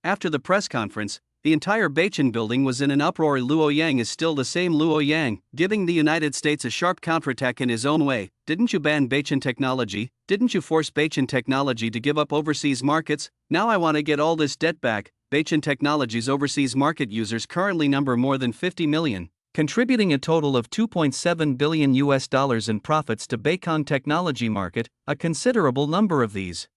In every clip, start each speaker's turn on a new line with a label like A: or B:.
A: After the press conference, the entire Beijing building was in an uproar. Luo Yang is still the same Luo Yang, giving the United States a sharp counterattack in his own way. Didn't you ban Beijing technology? Didn't you force Beijing technology to give up overseas markets? Now I want to get all this debt back. Beijing Technology's overseas market users currently number more than 50 million, contributing a total of $2.7 billion in profits to Beijing technology market. A considerable number of these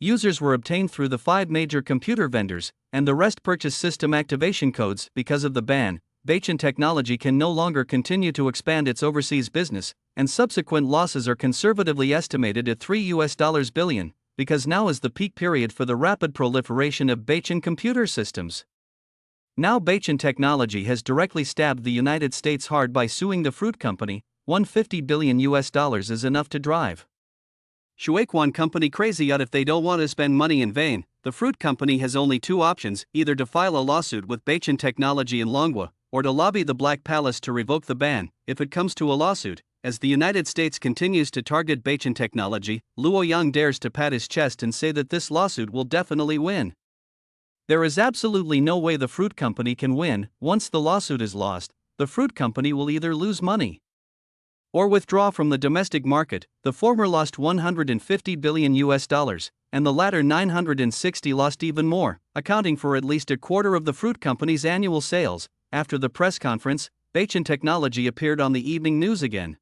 A: users were obtained through the 5 major computer vendors, and the rest purchased system activation codes. Because of the ban, Beijing Technology can no longer continue to expand its overseas business, and subsequent losses are conservatively estimated at $3 billion, because now is the peak period for the rapid proliferation of Beijing computer systems. Now Beijing Technology has directly stabbed the United States hard by suing the fruit company. $150 billion is enough to drive Shuequan company crazy out if they don't want to spend money in vain. The fruit company has only 2 options, either to file a lawsuit with Beijing Technology in Longhua, or to lobby the Black Palace to revoke the ban. If it comes to a lawsuit, as the United States continues to target Beijing Technology, Luo Yang dares to pat his chest and say that this lawsuit will definitely win. There is absolutely no way the fruit company can win. Once the lawsuit is lost, the fruit company will either lose money or withdraw from the domestic market. The former lost $150 billion, and the latter 960 lost even more, accounting for at least a quarter of the fruit company's annual sales. After the press conference, Beijing Technology appeared on the evening news again.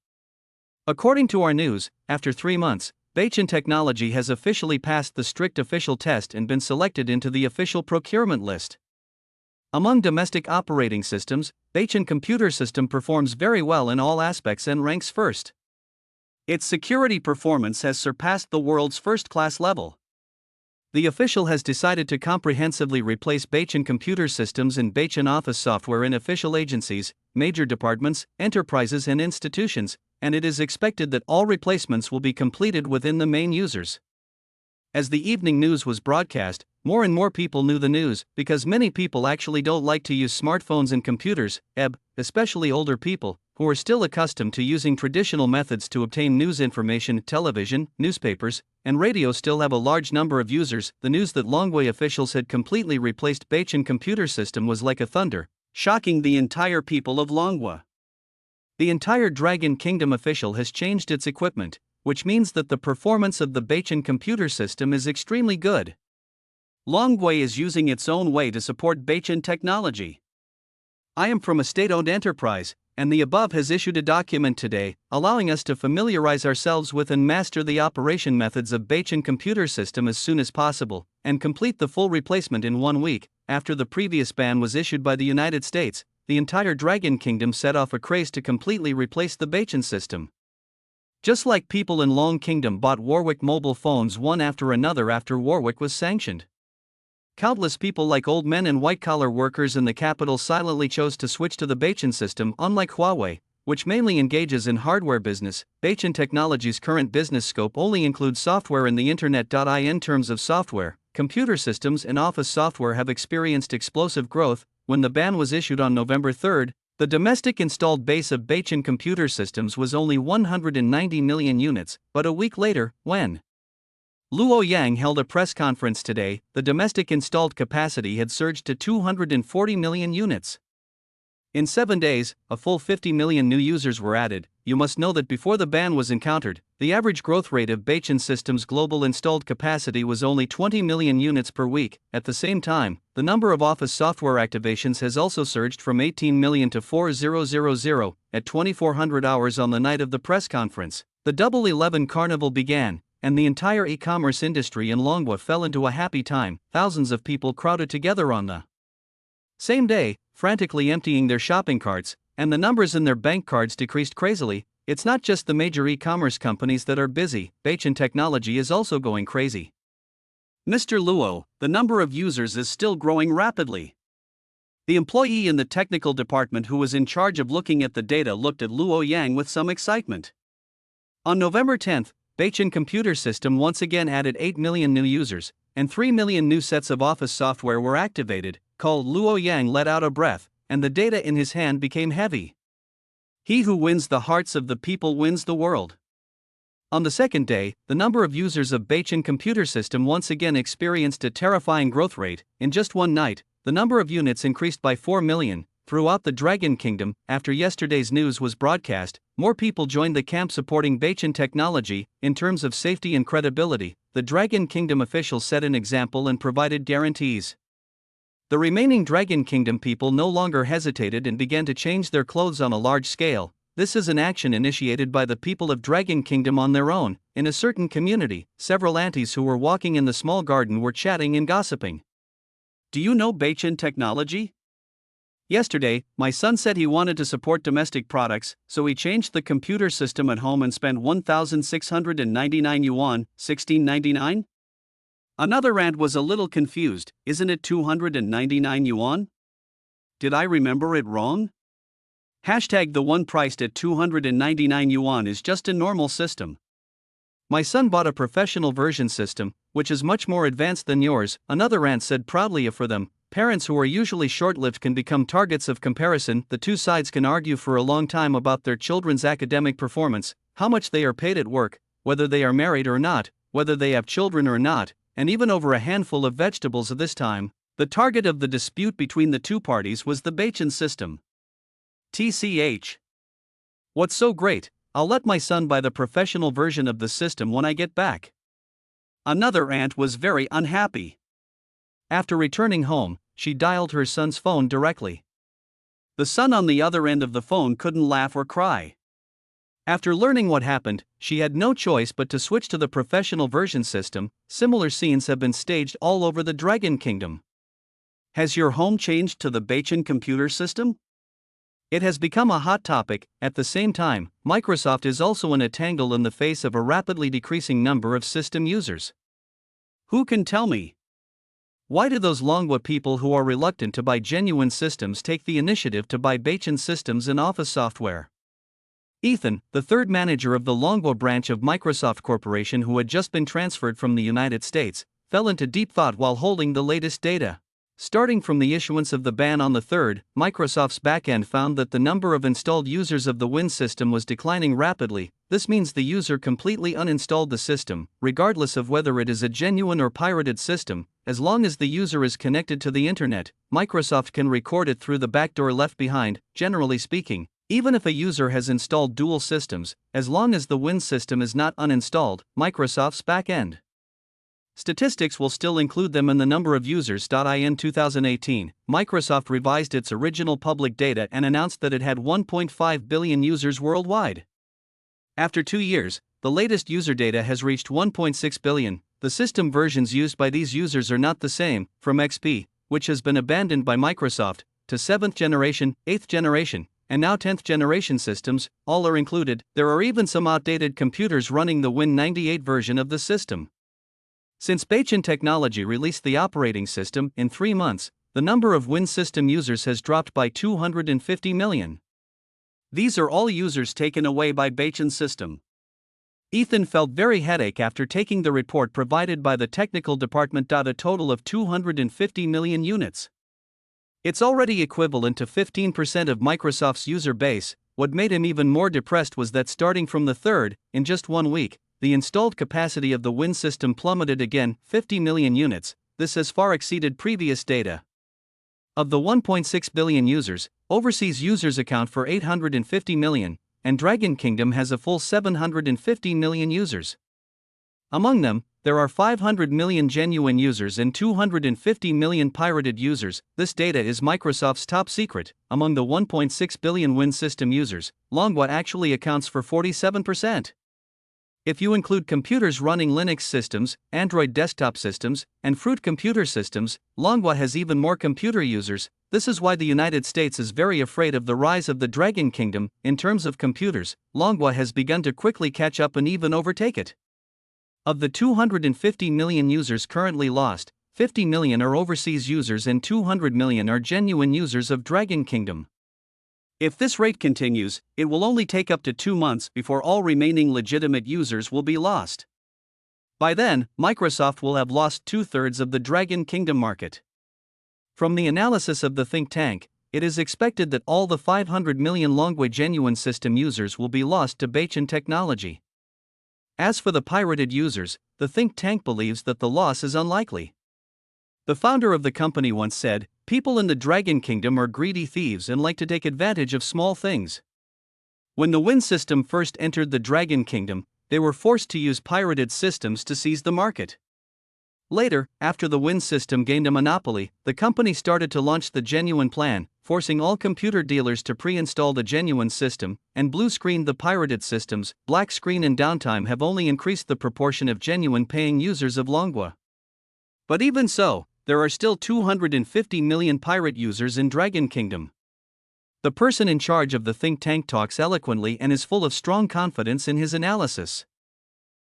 A: According to our news, after 3 months, Beijing Technology has officially passed the strict official test and been selected into the official procurement list. Among domestic operating systems, Beijing Computer System performs very well in all aspects and ranks first. Its security performance has surpassed the world's first-class level. The official has decided to comprehensively replace Beijing Computer Systems and Beijing Office software in official agencies, major departments, enterprises and institutions, and it is expected that all replacements will be completed within the main users. As the evening news was broadcast, more and more people knew the news, because many people actually don't like to use smartphones and computers, especially older people, who are still accustomed to using traditional methods to obtain news information. Television, newspapers, and radio still have a large number of users. The news that Longhua officials had completely replaced Beijing Computer System was like a thunder, shocking the entire people of Longhua. The entire Dragon Kingdom official has changed its equipment, which means that the performance of the Beijing Computer System is extremely good. Longhua is using its own way to support Beijing Technology. I am from a state-owned enterprise, and the above has issued a document today, allowing us to familiarize ourselves with and master the operation methods of Beijing Computer System as soon as possible, and complete the full replacement in 1 week. After the previous ban was issued by the United States, the entire Dragon Kingdom set off a craze to completely replace the Beijing system. Just like people in Long Kingdom bought Warwick mobile phones one after another after Warwick was sanctioned. Countless people like old men and white-collar workers in the capital silently chose to switch to the Beijing system. Unlike Huawei, which mainly engages in hardware business, Beijing Technology's current business scope only includes software in the internet. In terms of software, computer systems and office software have experienced explosive growth. When the ban was issued on November 3, the domestic installed base of Beijing Computer Systems was only 190 million units, but a week later, when Luo Yang held a press conference today, the domestic installed capacity had surged to 240 million units. In 7 days, a full 50 million new users were added. You must know that before the ban was encountered, the average growth rate of Beijing Systems' global installed capacity was only 20 million units per week. At the same time, the number of office software activations has also surged from 18 million to 4000 at 2400 hours on the night of the press conference. The Double 11 Carnival began, and the entire e-commerce industry in Longhua fell into a happy time. Thousands of people crowded together on the same day, frantically emptying their shopping carts, and the numbers in their bank cards decreased crazily. It's not just the major e-commerce companies that are busy, Beijing Technology is also going crazy. Mr. Luo, the number of users is still growing rapidly. The employee in the technical department who was in charge of looking at the data looked at Luo Yang with some excitement. On November 10, Beijing Computer System once again added 8 million new users, and 3 million new sets of office software were activated. Called Luo Yang let out a breath, and the data in his hand became heavy. He who wins the hearts of the people wins the world. On the second day, the number of users of Beichin computer system once again experienced a terrifying growth rate. In just one night, the number of units increased by 4 million. Throughout the Dragon Kingdom, after yesterday's news was broadcast, more people joined the camp supporting Beichin technology. In terms of safety and credibility, the Dragon Kingdom officials set an example and provided guarantees. The remaining Dragon Kingdom people no longer hesitated and began to change their clothes on a large scale. This is an action initiated by the people of Dragon Kingdom on their own. In a certain community, several aunties who were walking in the small garden were chatting and gossiping. Do you know Beichin technology? Yesterday, my son said he wanted to support domestic products, so he changed the computer system at home and spent 1,699 yuan, 1699? Another aunt was a little confused. Isn't it 299 yuan? Did I remember it wrong? Hashtag the one priced at 299 yuan is just a normal system. My son bought a professional version system, which is much more advanced than yours, another aunt said proudly. For them, parents who are usually short-lived can become targets of comparison. The two sides can argue for a long time about their children's academic performance, how much they are paid at work, whether they are married or not, whether they have children or not, and even over a handful of vegetables. At this time, the target of the dispute between the two parties was the Beichin system. TCH. What's so great? I'll let my son buy the professional version of the system when I get back. Another aunt was very unhappy. After returning home, she dialed her son's phone directly. The son on the other end of the phone couldn't laugh or cry. After learning what happened, she had no choice but to switch to the professional version system. Similar scenes have been staged all over the Dragon Kingdom. Has your home changed to the Beichin computer system? It has become a hot topic. At the same time, Microsoft is also in a tangle in the face of a rapidly decreasing number of system users. Who can tell me? Why do those Longwa people who are reluctant to buy genuine systems take the initiative to buy Beichin systems and office software? Ethan, the third manager of the Longwa branch of Microsoft Corporation who had just been transferred from the United States, fell into deep thought while holding the latest data. Starting from the issuance of the ban on the 3rd, Microsoft's backend found that the number of installed users of the Win system was declining rapidly. This means the user completely uninstalled the system, regardless of whether it is a genuine or pirated system. As long as the user is connected to the internet, Microsoft can record it through the backdoor left behind. Generally speaking, even if a user has installed dual systems, as long as the Win system is not uninstalled, Microsoft's backend statistics will still include them in the number of users. In 2018, Microsoft revised its original public data and announced that it had 1.5 billion users worldwide. After 2 years, the latest user data has reached 1.6 billion. The system versions used by these users are not the same, from XP, which has been abandoned by Microsoft, to 7th generation, 8th generation, and now 10th generation systems, all are included. There are even some outdated computers running the Win98 version of the system. Since Beichin Technology released the operating system in 3 months, the number of Win system users has dropped by 250 million. These are all users taken away by Beichin system. Ethan felt very headache after taking the report provided by the technical department. A total of 250 million units. It's already equivalent to 15% of Microsoft's user base. What made him even more depressed was that starting from the 3rd, in just 1 week, the installed capacity of the Win system plummeted again, 50 million units. This has far exceeded previous data. Of the 1.6 billion users, overseas users account for 850 million, and Dragon Kingdom has a full 750 million users. Among them, there are 500 million genuine users and 250 million pirated users. This data is Microsoft's top secret. Among the 1.6 billion Win system users, Longwa actually accounts for 47%. If you include computers running Linux systems, Android desktop systems, and Fruit computer systems, Longwa has even more computer users. This is why the United States is very afraid of the rise of the Dragon Kingdom. In terms of computers, Longwa has begun to quickly catch up and even overtake it. Of the 250 million users currently lost, 50 million are overseas users and 200 million are genuine users of Dragon Kingdom. If this rate continues, it will only take up to 2 months before all remaining legitimate users will be lost. By then, Microsoft will have lost 2/3 of the Dragon Kingdom market. From the analysis of the think tank, it is expected that all the 500 million Longwa genuine system users will be lost to Beichin technology. As for the pirated users, the think tank believes that the loss is unlikely. The founder of the company once said, "People in the Dragon Kingdom are greedy thieves and like to take advantage of small things." When the Win system first entered the Dragon Kingdom, they were forced to use pirated systems to seize the market. Later, after the Win system gained a monopoly, the company started to launch the Genuine plan, forcing all computer dealers to pre-install the Genuine system, and blue-screened the pirated systems. Black screen and downtime have only increased the proportion of genuine paying users of Longwa. But even so, there are still 250 million pirate users in Dragon Kingdom. The person in charge of the think tank talks eloquently and is full of strong confidence in his analysis.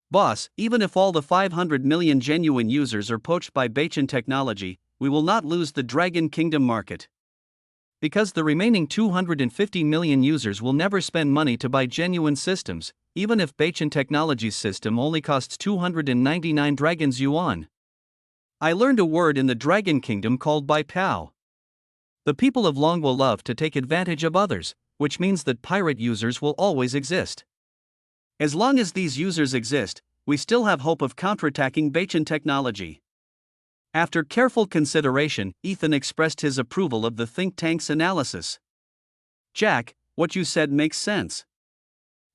A: "Boss, even if all the 500 million genuine users are poached by Bachin technology, we will not lose the Dragon Kingdom market. Because the remaining 250 million users will never spend money to buy genuine systems, even if Bachin Technology's system only costs 299 Dragon's Yuan. I learned a word in the Dragon Kingdom called Bai Pao. The people of Longwa love to take advantage of others, which means that pirate users will always exist. As long as these users exist, we still have hope of counterattacking Bachin technology." After careful consideration, Ethan expressed his approval of the think tank's analysis. "Jack, what you said makes sense.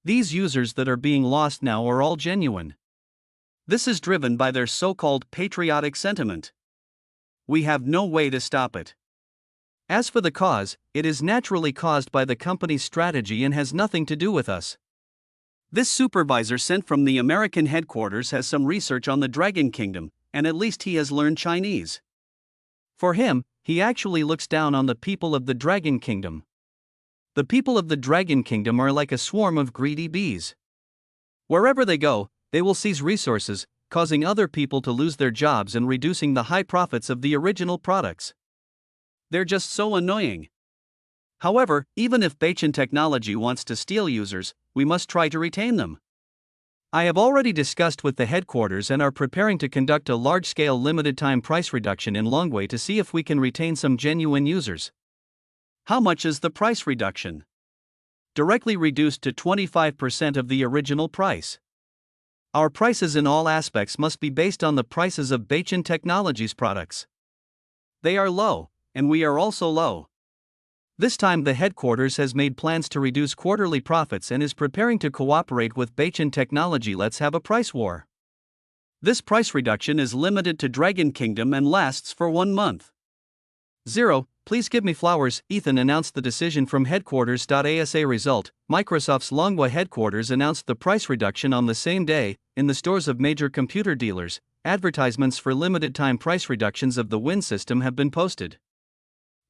A: These users that are being lost now are all genuine. This is driven by their so-called patriotic sentiment. We have no way to stop it. As for the cause, it is naturally caused by the company's strategy and has nothing to do with us. This supervisor sent from the American headquarters has some research on the Dragon Kingdom, and at least he has learned Chinese. For him, he actually looks down on the people of the Dragon Kingdom. The people of the Dragon Kingdom are like a swarm of greedy bees. Wherever they go, they will seize resources, causing other people to lose their jobs and reducing the high profits of the original products. They're just so annoying. However, even if Bachin Technology wants to steal users, we must try to retain them. I have already discussed with the headquarters and are preparing to conduct a large-scale limited-time price reduction in Longwei to see if we can retain some genuine users." "How much is the price reduction?" "Directly reduced to 25% of the original price. Our prices in all aspects must be based on the prices of Bachin Technology's products. They are low, and we are also low. This time the headquarters has made plans to reduce quarterly profits and is preparing to cooperate with Bachin Technology. Let's have a price war. This price reduction is limited to Dragon Kingdom and lasts for 1 month. 0. Please give me flowers." Ethan announced the decision from headquarters. ASA result: Microsoft's Longwa headquarters announced the price reduction on the same day. In the stores of major computer dealers, advertisements for limited-time price reductions of the Win system have been posted.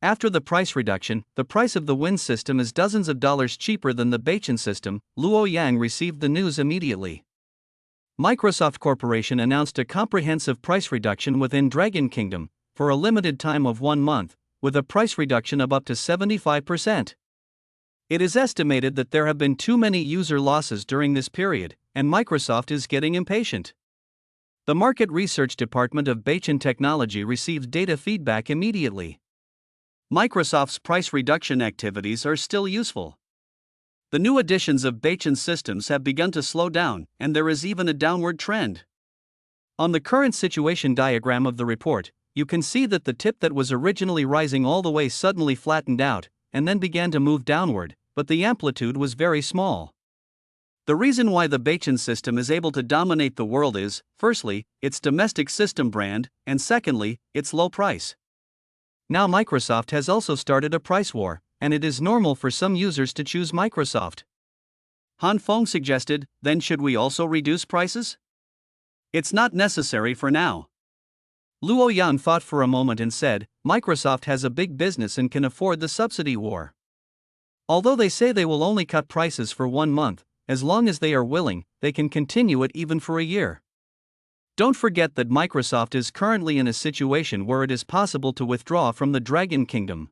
A: After the price reduction, the price of the Win system is dozens of dollars cheaper than the Bachin system. Luo Yang received the news immediately. Microsoft Corporation announced a comprehensive price reduction within Dragon Kingdom, for a limited time of 1 month, with a price reduction of up to 75%. It is estimated that there have been too many user losses during this period, and Microsoft is getting impatient. The Market Research Department of Bachin Technology received data feedback immediately. Microsoft's price reduction activities are still useful. The new additions of Bachin systems have begun to slow down, and there is even a downward trend. On the current situation diagram of the report, you can see that the tip that was originally rising all the way suddenly flattened out, and then began to move downward, but the amplitude was very small. The reason why the Bachin system is able to dominate the world is, firstly, its domestic system brand, and secondly, its low price. Now Microsoft has also started a price war, and it is normal for some users to choose Microsoft. Han Feng suggested, "Then should we also reduce prices?" "It's not necessary for now." Luo Yan thought for a moment and said, "Microsoft has a big business and can afford the subsidy war. Although they say they will only cut prices for 1 month, as long as they are willing, they can continue it even for a year. Don't forget that Microsoft is currently in a situation where it is possible to withdraw from the Dragon Kingdom.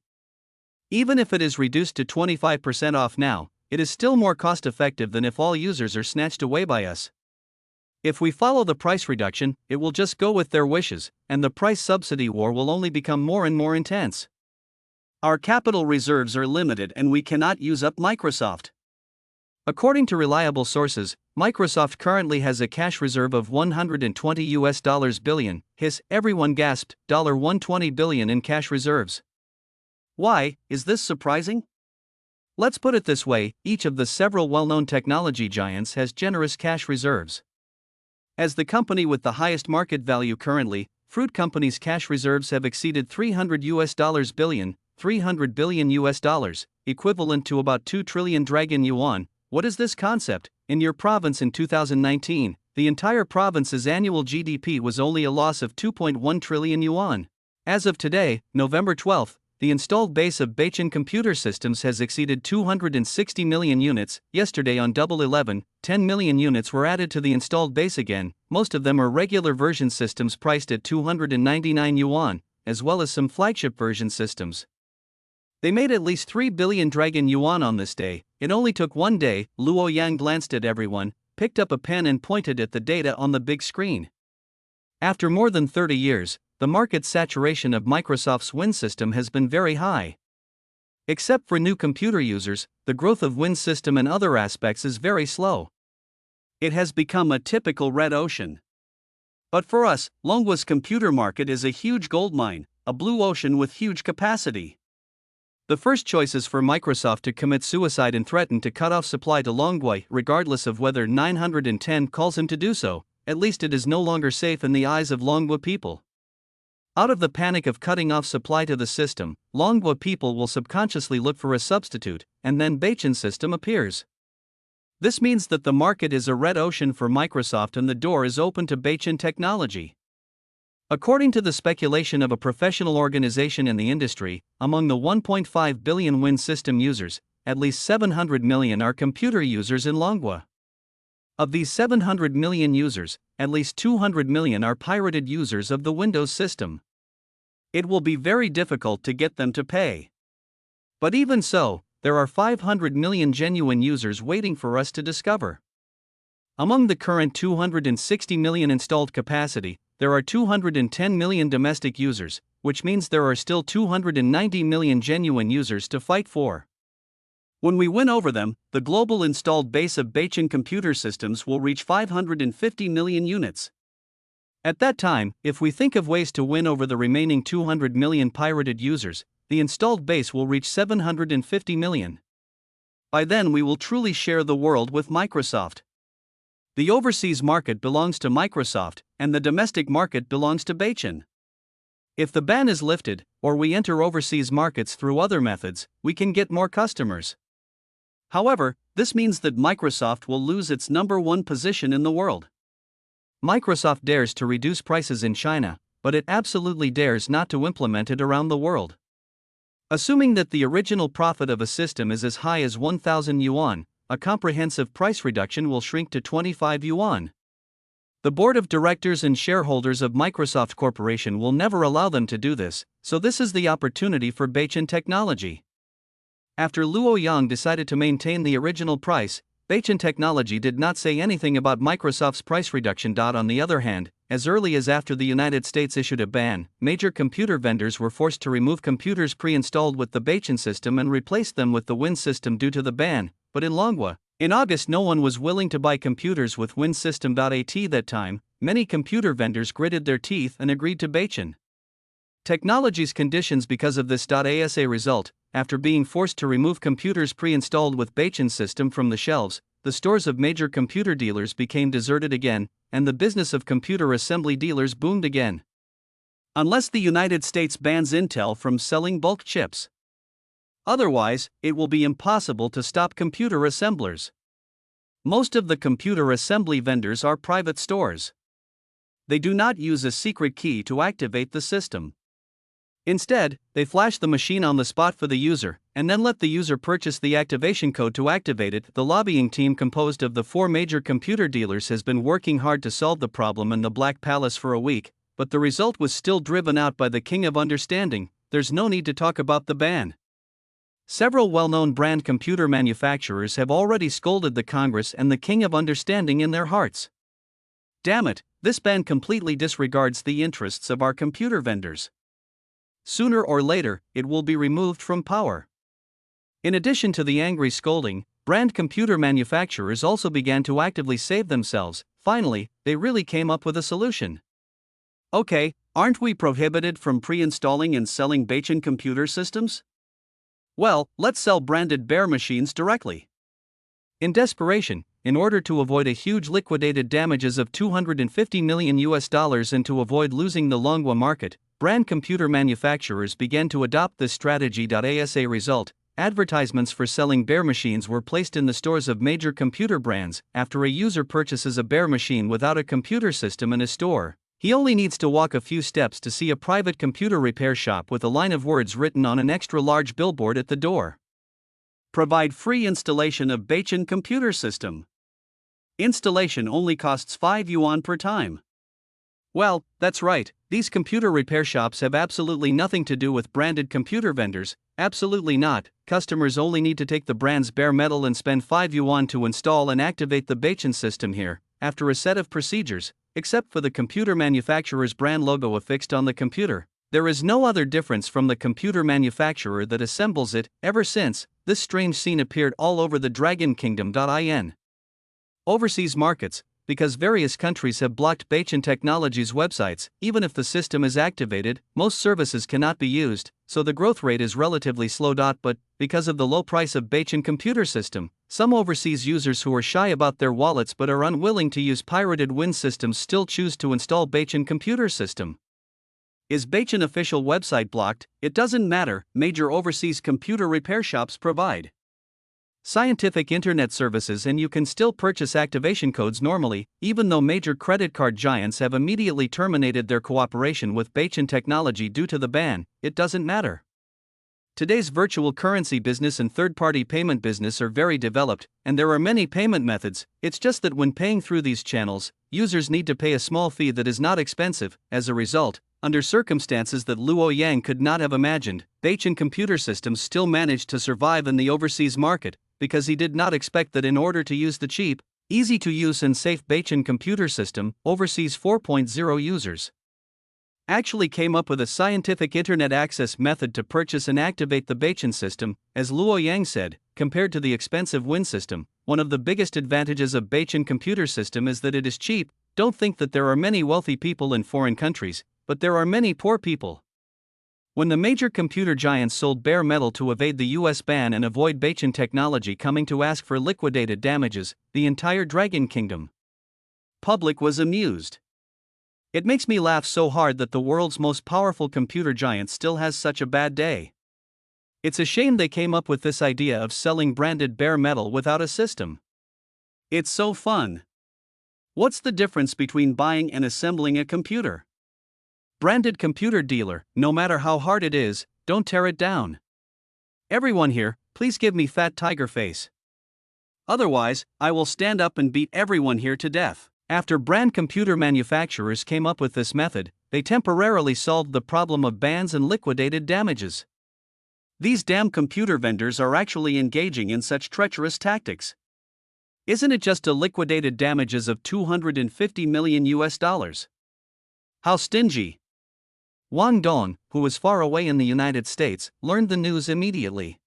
A: Even if it is reduced to 25% off now, it is still more cost-effective than if all users are snatched away by us. If we follow the price reduction, it will just go with their wishes, and the price subsidy war will only become more and more intense. Our capital reserves are limited and we cannot use up Microsoft. According to reliable sources, Microsoft currently has a cash reserve of $120 billion. Everyone gasped, $120 billion in cash reserves. Why is this surprising? Let's put it this way, each of the several well-known technology giants has generous cash reserves. As the company with the highest market value currently, Fruit Company's cash reserves have exceeded $300 billion, $300 billion, equivalent to about 2 trillion dragon yuan. What is this concept? In your province in 2019, the entire province's annual GDP was only a loss of 2.1 trillion yuan. As of today, November 12, the installed base of Beichin computer systems has exceeded 260 million units. Yesterday on Double 11, 10 million units were added to the installed base again. Most of them are regular version systems priced at 299 yuan, as well as some flagship version systems. They made at least 3 billion dragon yuan on this day. It only took one day. Luo Yang glanced at everyone, picked up a pen and pointed at the data on the big screen. After more than 30 years, the market saturation of Microsoft's Win system has been very high. Except for new computer users, the growth of Win system and other aspects is very slow. It has become a typical red ocean. But for us, Longgua's computer market is a huge goldmine, a blue ocean with huge capacity. The first choice is for Microsoft to commit suicide and threaten to cut off supply to Longgua, regardless of whether 910 calls him to do so. At least it is no longer safe in the eyes of Longgua people. Out of the panic of cutting off supply to the system, Longgua people will subconsciously look for a substitute, and then Beichin system appears. This means that the market is a red ocean for Microsoft and the door is open to Beichin technology. According to the speculation of a professional organization in the industry, among the 1.5 billion Win system users, at least 700 million are computer users in Longgua. Of these 700 million users, at least 200 million are pirated users of the Windows system. It will be very difficult to get them to pay. But even so, there are 500 million genuine users waiting for us to discover. Among the current 260 million installed capacity, there are 210 million domestic users, which means there are still 290 million genuine users to fight for. When we win over them, the global installed base of Beichin computer systems will reach 550 million units. At that time, if we think of ways to win over the remaining 200 million pirated users, the installed base will reach 750 million. By then we will truly share the world with Microsoft. The overseas market belongs to Microsoft, and the domestic market belongs to Beichin. If the ban is lifted, or we enter overseas markets through other methods, we can get more customers. However, this means that Microsoft will lose its number one position in the world. Microsoft dares to reduce prices in China, but it absolutely dares not to implement it around the world. Assuming that the original profit of a system is as high as 1,000 yuan, a comprehensive price reduction will shrink to 25 yuan. The board of directors and shareholders of Microsoft Corporation will never allow them to do this, so this is the opportunity for Beichin technology. After Luo Yang decided to maintain the original price, Beichin Technology did not say anything about Microsoft's price reduction. On the other hand, as early as after the United States issued a ban, major computer vendors were forced to remove computers pre-installed with the Beichin system and replace them with the Win system due to the ban, but in Longgua, in August no one was willing to buy computers with Win system. At that time, many computer vendors gritted their teeth and agreed to Beichin Technology's conditions because of this. As a result, after being forced to remove computers pre-installed with Beichin system from the shelves, the stores of major computer dealers became deserted again, and the business of computer assembly dealers boomed again. Unless the United States bans Intel from selling bulk chips. Otherwise, it will be impossible to stop computer assemblers. Most of the computer assembly vendors are private stores. They do not use a secret key to activate the system. Instead, they flash the machine on the spot for the user, and then let the user purchase the activation code to activate it. The lobbying team composed of the 4 major computer dealers has been working hard to solve the problem in the Black Palace for a week, but the result was still driven out by the King of Understanding. There's no need to talk about the ban. Several well-known brand computer manufacturers have already scolded the Congress and the King of Understanding in their hearts. Damn it, this ban completely disregards the interests of our computer vendors. Sooner or later, it will be removed from power. In addition to the angry scolding, brand computer manufacturers also began to actively save themselves. Finally, they really came up with a solution. Okay, aren't we prohibited from pre-installing and selling Bachin computer systems? Well, let's sell branded Bear machines directly. In desperation, in order to avoid a huge liquidated damages of $250 million and to avoid losing the Longwa market, brand computer manufacturers began to adopt this strategy. As a result, advertisements for selling Bear machines were placed in the stores of major computer brands. After a user purchases a Bear machine without a computer system in a store, he only needs to walk a few steps to see a private computer repair shop with a line of words written on an extra-large billboard at the door. Provide free installation of Bachin computer system. Installation only costs 5 yuan per time. Well, that's right, these computer repair shops have absolutely nothing to do with branded computer vendors, absolutely not. Customers only need to take the brand's bare metal and spend 5 yuan to install and activate the Bachin system here, after a set of procedures, except for the computer manufacturer's brand logo affixed on the computer. There is no other difference from the computer manufacturer that assembles it. Ever since, this strange scene appeared all over the Dragon Kingdom. In overseas markets, because various countries have blocked Bachin Technology's websites, even if the system is activated, most services cannot be used, so the growth rate is relatively slow. But, because of the low price of Bachin computer system, some overseas users who are shy about their wallets but are unwilling to use pirated Win systems still choose to install Bachin computer system. Is Bachin official website blocked? It doesn't matter, major overseas computer repair shops provide scientific internet services and you can still purchase activation codes normally, even though major credit card giants have immediately terminated their cooperation with Bachin Technology due to the ban. It doesn't matter. Today's virtual currency business and third-party payment business are very developed, and there are many payment methods. It's just that when paying through these channels, users need to pay a small fee that is not expensive. As a result, under circumstances that Luo Yang could not have imagined, Bachin computer systems still managed to survive in the overseas market, because he did not expect that in order to use the cheap, easy-to-use and safe Bachin computer system, overseas 4.0 users actually came up with a scientific internet access method to purchase and activate the Bachin system. As Luo Yang said, compared to the expensive Win system, one of the biggest advantages of Bachin computer system is that it is cheap. Don't think that there are many wealthy people in foreign countries, but there are many poor people. When the major computer giants sold bare metal to evade the US ban and avoid Bachin Technology coming to ask for liquidated damages, the entire Dragon Kingdom public was amused. It makes me laugh so hard that the world's most powerful computer giant still has such a bad day. It's a shame they came up with this idea of selling branded bare metal without a system. It's so fun. What's the difference between buying and assembling a computer? Branded computer dealer, no matter how hard it is, don't tear it down. Everyone here, please give me fat tiger face. Otherwise, I will stand up and beat everyone here to death. After brand computer manufacturers came up with this method, they temporarily solved the problem of bans and liquidated damages. These damn computer vendors are actually engaging in such treacherous tactics. Isn't it just a liquidated damages of $250 million? How stingy. Wang Dong, who was far away in the United States, learned the news immediately.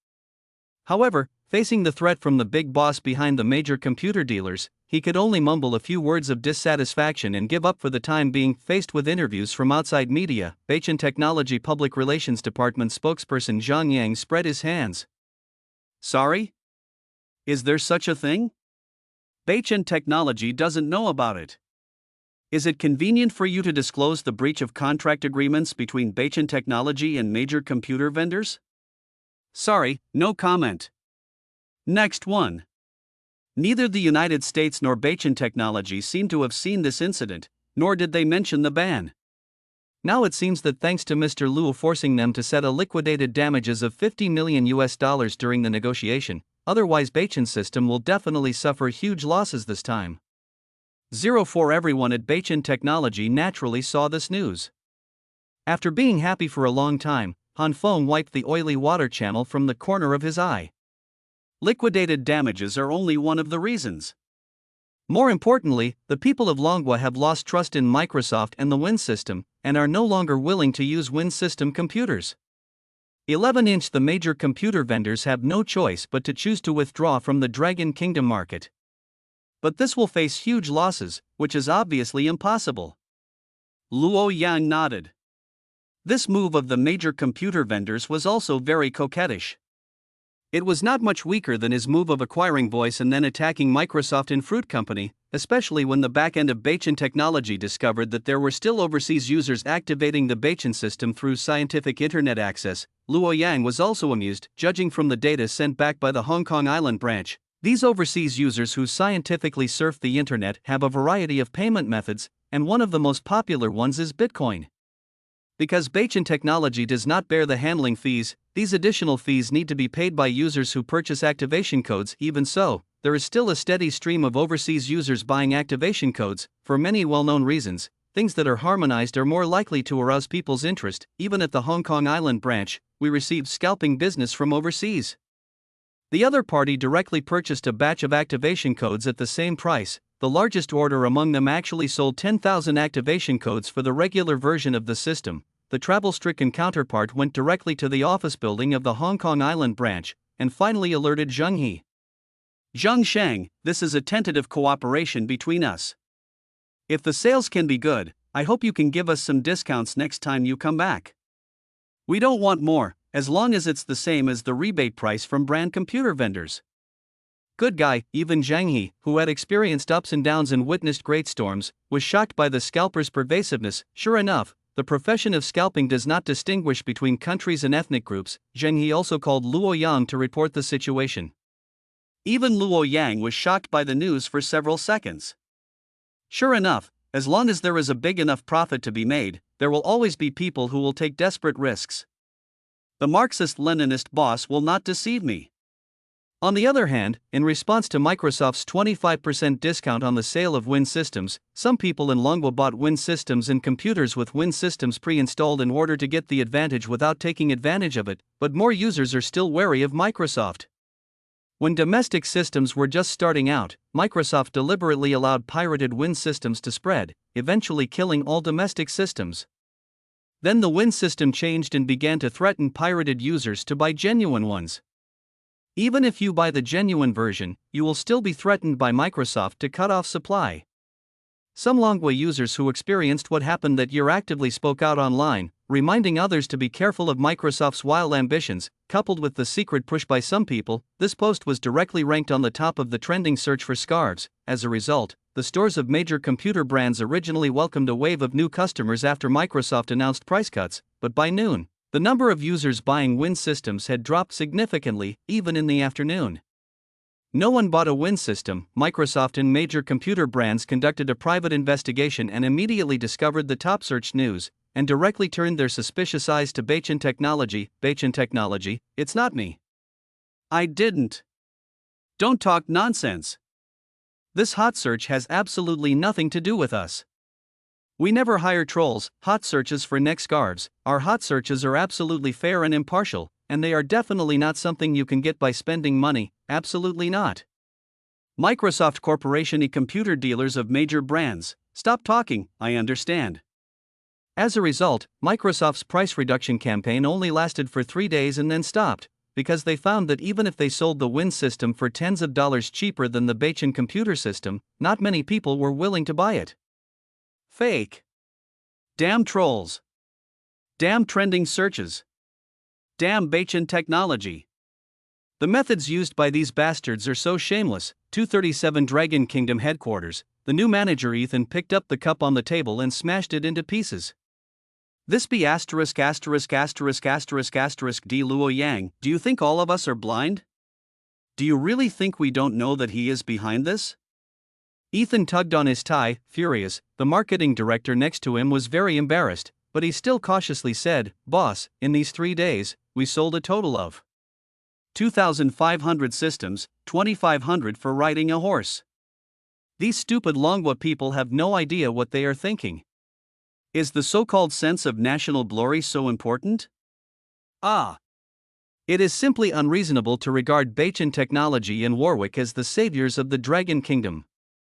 A: However, facing the threat from the big boss behind the major computer dealers, he could only mumble a few words of dissatisfaction and give up for the time being. Faced with interviews from outside media, Bachin Technology Public Relations Department spokesperson Zhang Yang spread his hands. Sorry? Is there such a thing? Bachin Technology doesn't know about it. Is it convenient for you to disclose the breach of contract agreements between Bachin Technology and major computer vendors? Sorry, no comment. Next one. Neither the United States nor Bachin Technology seem to have seen this incident, nor did they mention the ban. Now it seems that thanks to Mr. Luo forcing them to set a liquidated damages of $50 million during the negotiation, otherwise Bachin system will definitely suffer huge losses this time. 04 Everyone at Bachin Technology naturally saw this news. After being happy for a long time, Han Feng wiped the oily water channel from the corner of his eye. Liquidated damages are only one of the reasons. More importantly, the people of Longwa have lost trust in Microsoft and the Win system, and are no longer willing to use Win system computers. 11-inch. The major computer vendors have no choice but to choose to withdraw from the Dragon Kingdom market. But this will face huge losses, which is obviously impossible. Luo Yang nodded. This move of the major computer vendors was also very coquettish. It was not much weaker than his move of acquiring Voice and then attacking Microsoft and Fruit Company, especially when the back-end of Bachin Technology discovered that there were still overseas users activating the Bachin system through scientific internet access. Luo Yang was also amused, judging from the data sent back by the Hong Kong Island branch. These overseas users who scientifically surf the internet have a variety of payment methods, and one of the most popular ones is Bitcoin. Because Bachin Technology does not bear the handling fees, these additional fees need to be paid by users who purchase activation codes. Even so, there is still a steady stream of overseas users buying activation codes. For many well-known reasons, things that are harmonized are more likely to arouse people's interest. Even at the Hong Kong Island branch, we received scalping business from overseas. The other party directly purchased a batch of activation codes at the same price. The largest order among them actually sold 10,000 activation codes for the regular version of the system. The travel-stricken counterpart went directly to the office building of the Hong Kong Island branch and finally alerted Zheng He. Zheng Sheng, this is a tentative cooperation between us. If the sales can be good, I hope you can give us some discounts next time you come back. We don't want more, as long as it's the same as the rebate price from brand computer vendors. Good guy. Even Zheng He, who had experienced ups and downs and witnessed great storms, was shocked by the scalpers' pervasiveness. Sure enough, the profession of scalping does not distinguish between countries and ethnic groups. Zheng He also called Luo Yang to report the situation. Even Luo Yang was shocked by the news for several seconds. Sure enough, as long as there is a big enough profit to be made, there will always be people who will take desperate risks. The Marxist-Leninist boss will not deceive me. On the other hand, in response to Microsoft's 25% discount on the sale of Win systems, some people in Longwa bought Win systems and computers with Win systems pre-installed in order to get the advantage without taking advantage of it, but more users are still wary of Microsoft. When domestic systems were just starting out, Microsoft deliberately allowed pirated Win systems to spread, eventually killing all domestic systems. Then the Win system changed and began to threaten pirated users to buy genuine ones. Even if you buy the genuine version, you will still be threatened by Microsoft to cut off supply. Some Longwa users who experienced what happened that year actively spoke out online, reminding others to be careful of Microsoft's wild ambitions. Coupled with the secret push by some people, this post was directly ranked on the top of the trending search for scarves. As a result, the stores of major computer brands originally welcomed a wave of new customers after Microsoft announced price cuts, but by noon, the number of users buying Win systems had dropped significantly, even in the afternoon. No one bought a Win system. Microsoft and major computer brands conducted a private investigation and immediately discovered the top search news, and directly turned their suspicious eyes to Bachin Technology. Bachin Technology, it's not me. I didn't. Don't talk nonsense. This hot search has absolutely nothing to do with us. We never hire trolls. Hot searches for neck scarves. Our hot searches are absolutely fair and impartial, and they are definitely not something you can get by spending money. Absolutely not. Microsoft Corporation e-computer dealers of major brands, stop talking, I understand. As a result, Microsoft's price reduction campaign only lasted for 3 days and then stopped, because they found that even if they sold the Win system for tens of dollars cheaper than the Bachin computer system, not many people were willing to buy it. Fake. Damn trolls. Damn trending searches. Damn Bachin Technology. The methods used by these bastards are so shameless. 237 Dragon Kingdom headquarters, the new manager Ethan picked up the cup on the table and smashed it into pieces. This be asterisk asterisk asterisk asterisk asterisk D Luo Yang. Do you think all of us are blind? Do you really think we don't know that he is behind this? Ethan tugged on his tie, furious. The marketing director next to him was very embarrassed, but he still cautiously said, "Boss, in these 3 days, we sold a total of 2,500 systems, 2,500 for riding a horse. These stupid Longwa people have no idea what they are thinking. Is the so-called sense of national glory so important? Ah! It is simply unreasonable to regard Bachin Technology and Warwick as the saviors of the Dragon Kingdom.